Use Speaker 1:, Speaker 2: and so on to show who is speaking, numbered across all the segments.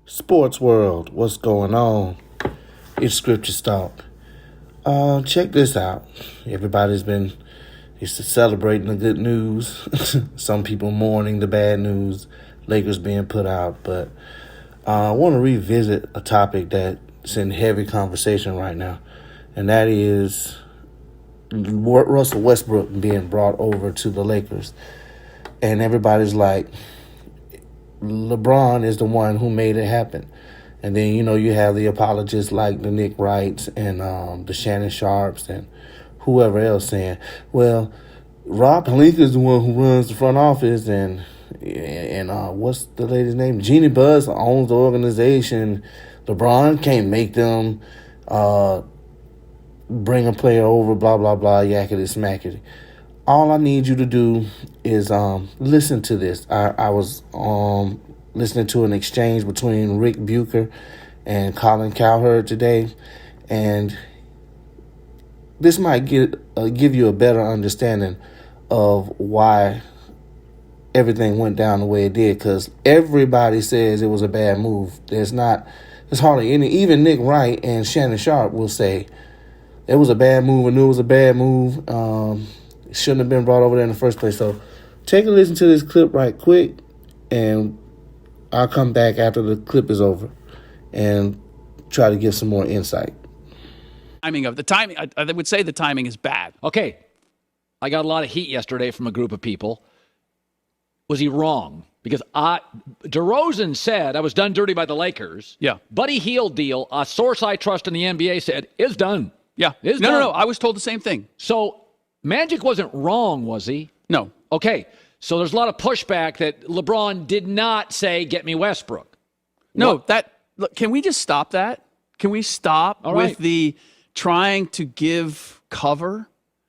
Speaker 1: Sports world, what's going on? It's Scripture Stalk. Check this out. Everybody's been used to celebrating the good news. Some people mourning the bad news. Lakers being put out. But I want to revisit a topic that's in heavy conversation right now. And that is Russell Westbrook being brought over to the Lakers. And everybody's like, LeBron is the one who made it happen. And then, you have the apologists like the Nick Wrights and the Shannon Sharps and whoever else saying, well, Rob Pelinka is the one who runs the front office and what's the lady's name? Jeannie Buss owns the organization. LeBron can't make them bring a player over, blah, blah, blah, yakety smackety. All I need you to do is listen to this. I was listening to an exchange between Rick Bucher and Colin Cowherd today, and this might give you a better understanding of why everything went down the way it did, because everybody says it was a bad move. There's hardly any, even Nick Wright and Shannon Sharp will say it was a bad move. I knew it was a bad move. Shouldn't have been brought over there in the first place. So take a listen to this clip right quick, and I'll come back after the clip is over and try to give some more insight.
Speaker 2: I would say the timing is bad.
Speaker 3: Okay, I got a lot of heat yesterday from a group of people. Was he wrong? Because DeRozan said I was done dirty by the Lakers.
Speaker 2: Yeah.
Speaker 3: Buddy Hield deal, a source I trust in the NBA said, is done.
Speaker 2: Yeah.
Speaker 3: Is
Speaker 2: No,
Speaker 3: done.
Speaker 2: I was told the same thing.
Speaker 3: So Magic wasn't wrong, was he?
Speaker 2: No.
Speaker 3: Okay, so there's a lot of pushback that LeBron did not say, get me Westbrook.
Speaker 2: No, look, can we just stop that? Can we stop with the trying to give cover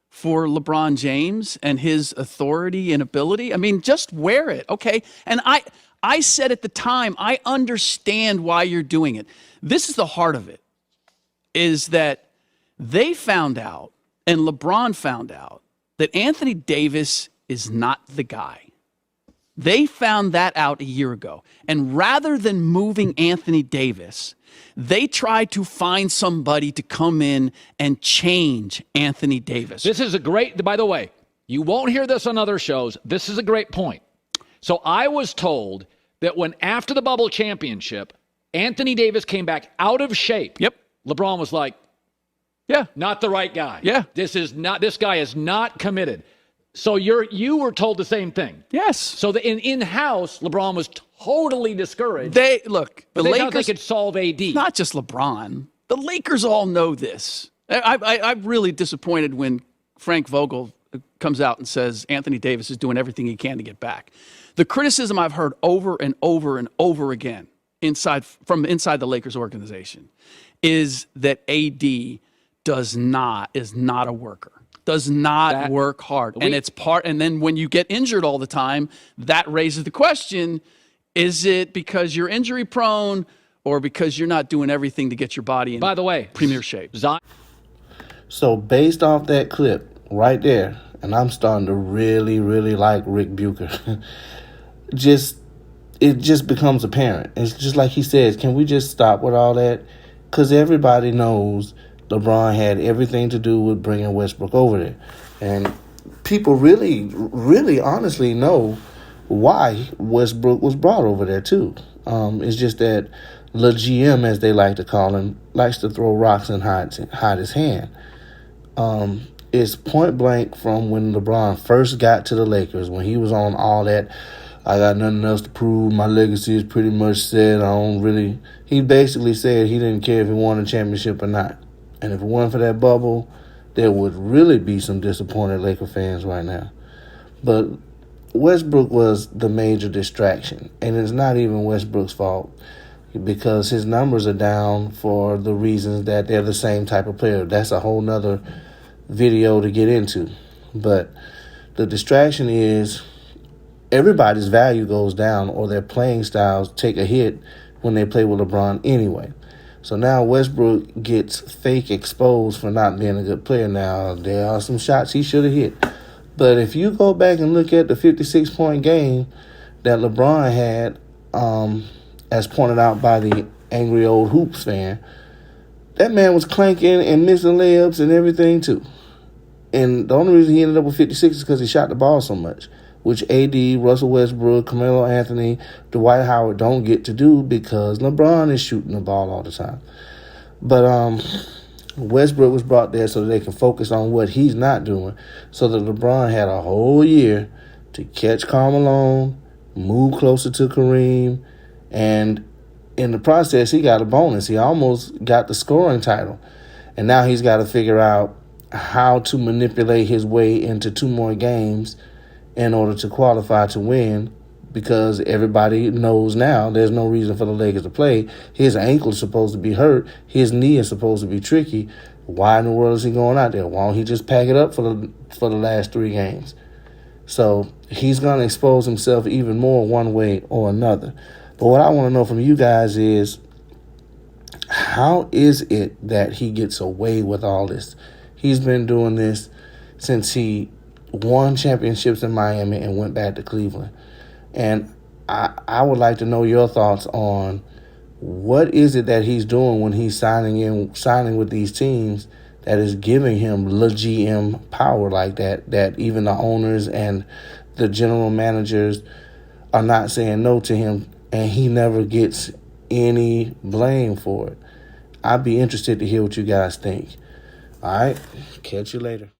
Speaker 2: for LeBron James and his authority and ability? I mean, just wear it, okay? And I said at the time, I understand why you're doing it. This is the heart of it, is that they found out, and LeBron found out, that Anthony Davis is not the guy. They found that out a year ago. And rather than moving Anthony Davis, they tried to find somebody to come in and change Anthony Davis.
Speaker 3: This is by the way, you won't hear this on other shows. This is a great point. So I was told that when after the bubble championship, Anthony Davis came back out of shape.
Speaker 2: Yep.
Speaker 3: LeBron was like,
Speaker 2: yeah,
Speaker 3: not the right guy.
Speaker 2: Yeah.
Speaker 3: This guy is not committed. So you were told the same thing.
Speaker 2: Yes.
Speaker 3: So in-house, LeBron was totally discouraged.
Speaker 2: The
Speaker 3: Lakers
Speaker 2: Lakers,
Speaker 3: they could solve AD.
Speaker 2: It's not just LeBron. The Lakers all know this. I'm really disappointed when Frank Vogel comes out and says Anthony Davis is doing everything he can to get back. The criticism I've heard over and over and over again from inside the Lakers organization is that AD is not a worker. Does not work hard. And then when you get injured all the time, that raises the question, is it because you're injury prone or because you're not doing everything to get your body in,
Speaker 3: by the way,
Speaker 2: premier shape?
Speaker 1: So based off that clip right there, and I'm starting to really, really like Rick Bucher, it just becomes apparent. It's just like he says, can we just stop with all that? Because everybody knows LeBron had everything to do with bringing Westbrook over there. And people really, really honestly know why Westbrook was brought over there, too. It's just that the GM, as they like to call him, likes to throw rocks and hide his hand. It's point blank from when LeBron first got to the Lakers, when he was on all that, I got nothing else to prove, my legacy is pretty much set, he basically said he didn't care if he won a championship or not. And if it weren't for that bubble, there would really be some disappointed Laker fans right now. But Westbrook was the major distraction. And it's not even Westbrook's fault, because his numbers are down for the reasons that they're the same type of player. That's a whole nother video to get into. But the distraction is everybody's value goes down, or their playing styles take a hit when they play with LeBron anyway. So now Westbrook gets fake exposed for not being a good player. Now, there are some shots he should have hit. But if you go back and look at the 56-point game that LeBron had as pointed out by the angry old Hoops fan, that man was clanking and missing layups and everything too. And the only reason he ended up with 56 is because he shot the ball so much, which AD, Russell Westbrook, Carmelo Anthony, Dwight Howard don't get to do because LeBron is shooting the ball all the time. But Westbrook was brought there so that they can focus on what he's not doing, so that LeBron had a whole year to catch Karl Malone, move closer to Kareem, and in the process, he got a bonus. He almost got the scoring title. And now he's got to figure out how to manipulate his way into 2 more games in order to qualify to win, because everybody knows now there's no reason for the Lakers to play. His ankle is supposed to be hurt. His knee is supposed to be tricky. Why in the world is he going out there? Why don't he just pack it up for the last 3 games? So he's going to expose himself even more one way or another. But what I want to know from you guys is, how is it that he gets away with all this? He's been doing this since he won championships in Miami and went back to Cleveland. And I would like to know your thoughts on what is it that he's doing when he's signing with these teams that is giving him GM power like that, that even the owners and the general managers are not saying no to him, and he never gets any blame for it. I'd be interested to hear what you guys think. All right, catch you later.